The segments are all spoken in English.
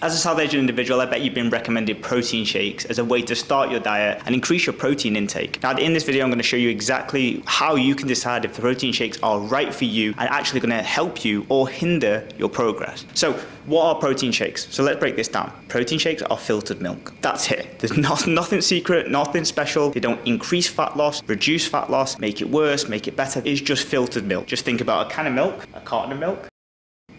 As a South Asian individual, I bet you've been recommended protein shakes as a way to start your diet and increase your protein intake. Now, in this video, I'm going to show you exactly how you can decide if the protein shakes are right for you and actually going to help you or hinder your progress. So, what are protein shakes? So let's break this down. Protein shakes are filtered milk. That's it. There's nothing secret, nothing special. They don't increase fat loss, reduce fat loss, make it worse, make it better. It's just filtered milk. Just think about a can of milk, a carton of milk,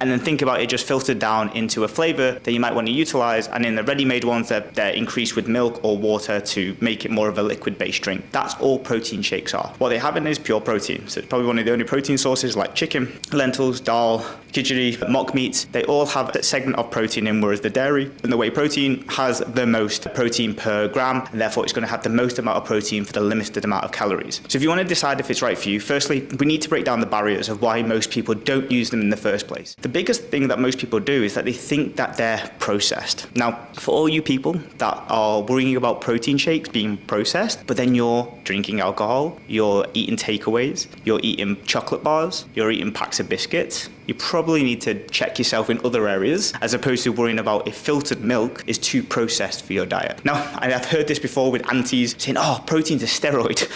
and then think about it just filtered down into a flavor that you might want to utilize. And in the ready-made ones, they're increased with milk or water to make it more of a liquid-based drink. That's all protein shakes are. What they have in is pure protein. So it's probably one of the only protein sources like chicken, lentils, dal, khichdi, mock meats. They all have a segment of protein in, whereas the dairy and the whey protein has the most protein per gram, and therefore it's going to have the most amount of protein for the limited amount of calories. So if you want to decide if it's right for you, firstly, we need to break down the barriers of why most people don't use them in the first place. The biggest thing that most people do is that they think that they're processed. Now, for all you people that are worrying about protein shakes being processed, but then you're drinking alcohol, you're eating takeaways, you're eating chocolate bars, you're eating packs of biscuits, you probably need to check yourself in other areas as opposed to worrying about if filtered milk is too processed for your diet. Now, I've heard this before with aunties saying, oh, protein's a steroid,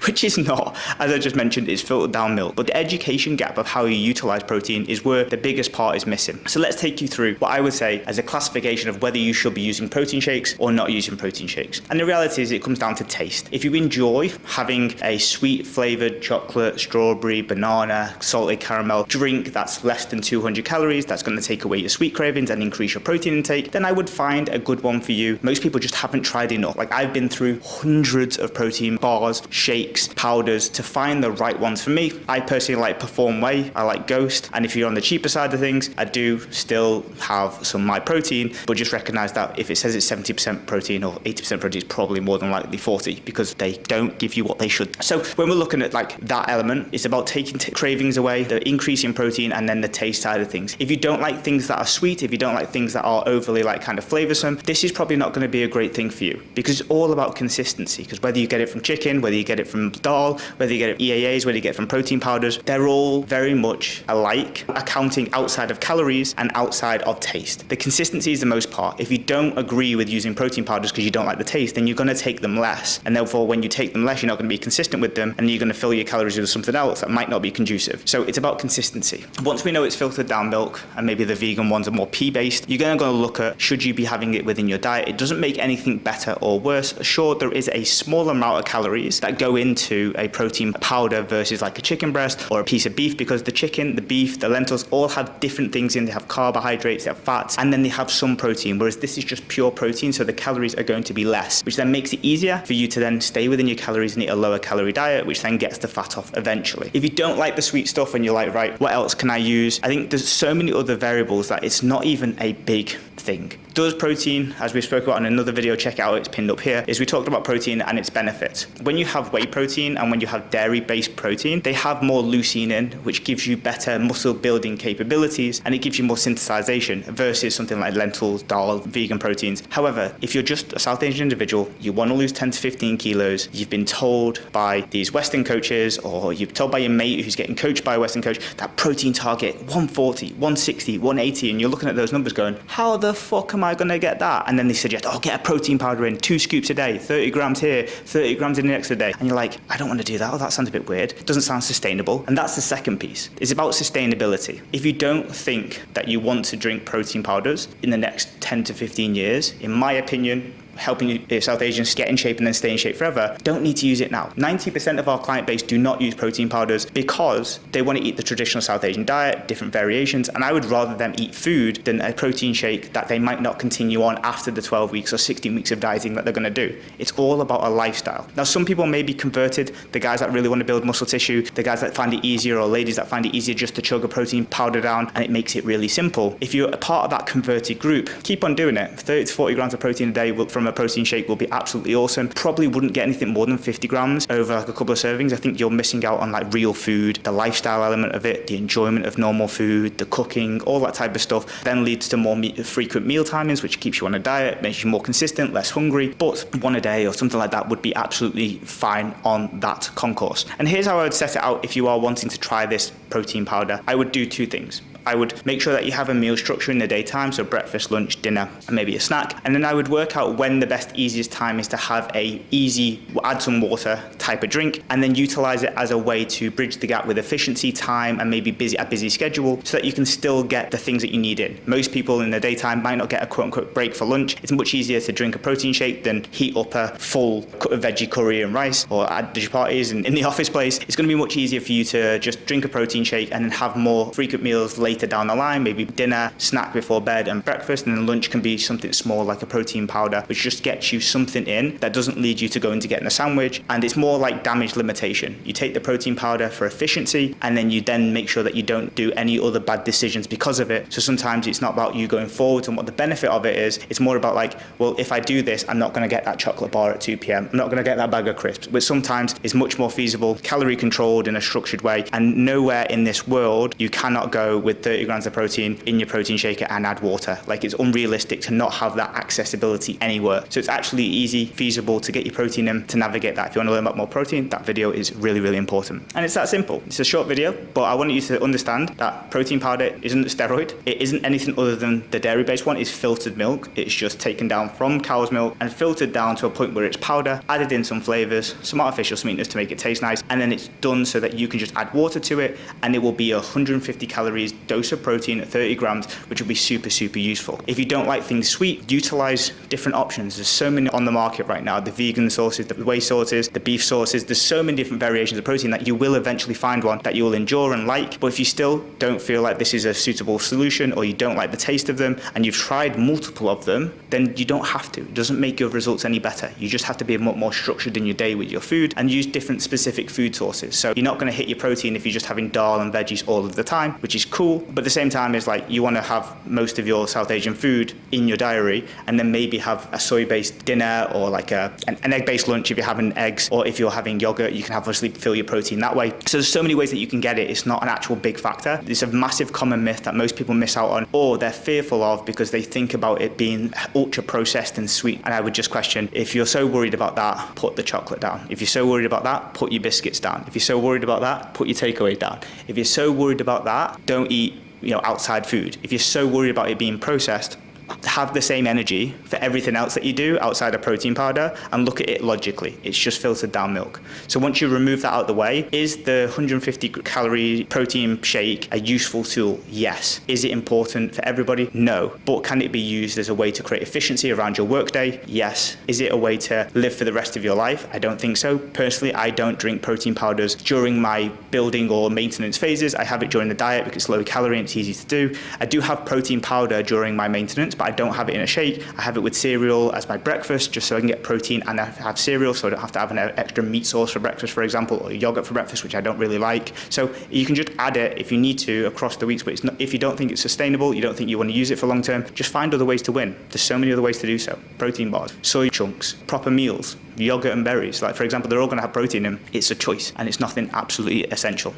which is not. As I just mentioned, it's filtered down milk. But the education gap of how you utilize protein is where the biggest part is missing. So let's take you through what I would say as a classification of whether you should be using protein shakes or not using protein shakes. And the reality is it comes down to taste. If you enjoy having a sweet flavored chocolate, strawberry, banana, salted caramel drink that's less than 200 calories, that's going to take away your sweet cravings and increase your protein intake, then I would find a good one for you. Most people just haven't tried enough. Like, I've been through hundreds of protein bars, shakes, powders to find the right ones for me. I personally like Perform Whey, I like Ghost, and if you're on the cheaper side of things, I do still have some My Protein, but just recognize that if it says it's 70% protein or 80% protein, it's probably more than likely 40 because they don't give you what they should. So when we're looking at like that element, it's about taking cravings away, the increase in protein, and then the taste side of things. If you don't like things that are sweet, if you don't like things that are overly like kind of flavorsome, this is probably not going to be a great thing for you because it's all about consistency. Because whether you get it from chicken, whether you get it from dal, whether you get it EAAs, whether you get it from protein powders, they're all very much alike, accounting outside of calories and outside of taste. The consistency is the most part. If you don't agree with using protein powders because you don't like the taste, then you're going to take them less. And therefore, when you take them less, you're not going to be consistent with them and you're going to fill your calories with something else that might not be conducive. So it's about consistency. Once we know it's filtered down milk and maybe the vegan ones are more pea-based, you're going to look at should you be having it within your diet. It doesn't make anything better or worse. Sure, there is a small amount of calories that go into a protein powder versus like a chicken breast or a piece of beef because the chicken, the beef, the lentils all have different things in. They have carbohydrates, they have fats, and then they have some protein, whereas this is just pure protein, so the calories are going to be less, which then makes it easier for you to then stay within your calories and eat a lower calorie diet, which then gets the fat off eventually. If you don't like the sweet stuff and you're like, right, what else can I use? I think there's so many other variables that it's not even a big thing. Does protein, as we spoke about in another video, check it out, it's pinned up here, is we talked about protein and its benefits. When you have whey protein and when you have dairy-based protein, they have more leucine in, which gives you better muscle building capabilities and it gives you more synthesization versus something like lentils, dal, vegan proteins. However, if you're just a South Asian individual, you want to lose 10 to 15 kilos, you've been told by these Western coaches or you've told by your mate who's getting coached by a Western coach that protein target 140, 160, 180, and you're looking at those numbers going, how the fuck am I going to get that? And then they suggest, oh, get a protein powder in, 2 scoops a day, 30 grams here, 30 grams in the next day. And you're like, I don't want to do that. Oh, that sounds a bit weird. It doesn't sound sustainable. And that's the second piece. It's about sustainability. If you don't think that you want to drink protein powders in the next 10 to 15 years, in my opinion, helping South Asians get in shape and then stay in shape forever, don't need to use it now. 90% of our client base do not use protein powders because they want to eat the traditional South Asian diet, different variations, and I would rather them eat food than a protein shake that they might not continue on after the 12 weeks or 16 weeks of dieting that they're going to do. It's all about a lifestyle. Now, some people may be converted, the guys that really want to build muscle tissue, the guys that find it easier, or ladies that find it easier just to chug a protein powder down and it makes it really simple. If you're a part of that converted group, keep on doing it. 30 to 40 grams of protein a day from a protein shake will be absolutely awesome. Probably wouldn't get anything more than 50 grams over like a couple of servings. I think you're missing out on like real food, the lifestyle element of it, the enjoyment of normal food, the cooking, all that type of stuff. Then leads to more frequent meal timings, which keeps you on a diet, makes you more consistent, less hungry. But one a day or something like that would be absolutely fine on that concourse. And here's how I would set it out if you are wanting to try this protein powder. I would do two things. I would make sure that you have a meal structure in the daytime, so breakfast, lunch, dinner, and maybe a snack. And then I would work out when the best, easiest time is to have a easy, add some water type of drink, and then utilize it as a way to bridge the gap with efficiency, time, and maybe a busy schedule so that you can still get the things that you need in. Most people in the daytime might not get a quote unquote break for lunch. It's much easier to drink a protein shake than heat up a full veggie curry and rice, or at the parties and in the office place. It's going to be much easier for you to just drink a protein shake and then have more frequent meals later down the line, maybe dinner, snack before bed, and breakfast, and then lunch can be something small like a protein powder, which just gets you something in that doesn't lead you to going to getting a sandwich. And it's more like damage limitation. You take the protein powder for efficiency, and then you then make sure that you don't do any other bad decisions because of it. So sometimes it's not about you going forward and what the benefit of it is. It's more about like, well, if I do this, I'm not going to get that chocolate bar at 2 p.m. I'm not going to get that bag of crisps, which sometimes is much more feasible, calorie controlled in a structured way. And nowhere in this world you cannot go with 30 grams of protein in your protein shaker and add water. Like, it's unrealistic to not have that accessibility anywhere. So it's actually easy, feasible to get your protein in, to navigate that. If you want to learn about more protein, that video is really, really important. And it's that simple. It's a short video, but I want you to understand that protein powder isn't a steroid. It isn't anything other than the dairy-based one. It's filtered milk. It's just taken down from cow's milk and filtered down to a point where it's powder, added in some flavors, some artificial sweeteners to make it taste nice, and then it's done so that you can just add water to it, and it will be 150 calories dose of protein at 30 grams, which will be super, super useful. If you don't like things sweet, utilize different options. There's so many on the market right now, the vegan sources, the whey sources, the beef sources. There's so many different variations of protein that you will eventually find one that you will enjoy and like. But if you still don't feel like this is a suitable solution, or you don't like the taste of them, and you've tried multiple of them, then you don't have to. It doesn't make your results any better. You just have to be a lot more structured in your day with your food and use different specific food sources. So you're not going to hit your protein if you're just having dal and veggies all of the time, which is cool. But at the same time, it's like you want to have most of your South Asian food in your diary, and then maybe have a soy-based dinner, or like an egg-based lunch if you're having eggs, or if you're having yogurt, you can obviously fill your protein that way. So there's so many ways that you can get it. It's not an actual big factor. It's a massive common myth that most people miss out on, or they're fearful of, because they think about it being ultra processed and sweet. And I would just question, if you're so worried about that, put the chocolate down. If you're so worried about that, put your biscuits down. If you're so worried about that, put your takeaway down. If you're so worried about that, don't eat outside food. If you're so worried about it being processed, have the same energy for everything else that you do outside of protein powder, and look at it logically. It's just filtered down milk. So once you remove that out of the way, is the 150 calorie protein shake a useful tool? Yes. Is it important for everybody? No. But can it be used as a way to create efficiency around your workday? Yes. Is it a way to live for the rest of your life? I don't think so. Personally, I don't drink protein powders during my building or maintenance phases. I have it during the diet because it's low calorie and it's easy to do. I do have protein powder during my maintenance, but I don't have it in a shake. I have it with cereal as my breakfast, just so I can get protein and I have cereal, so I don't have to have an extra meat sauce for breakfast, for example, or yogurt for breakfast, which I don't really like. So you can just add it if you need to across the weeks, but it's not, if you don't think it's sustainable, you don't think you want to use it for long term, just find other ways to win. There's so many other ways to do so. Protein bars, soy chunks, proper meals, yogurt and berries. Like, for example, they're all going to have protein in. It's a choice, and it's nothing absolutely essential.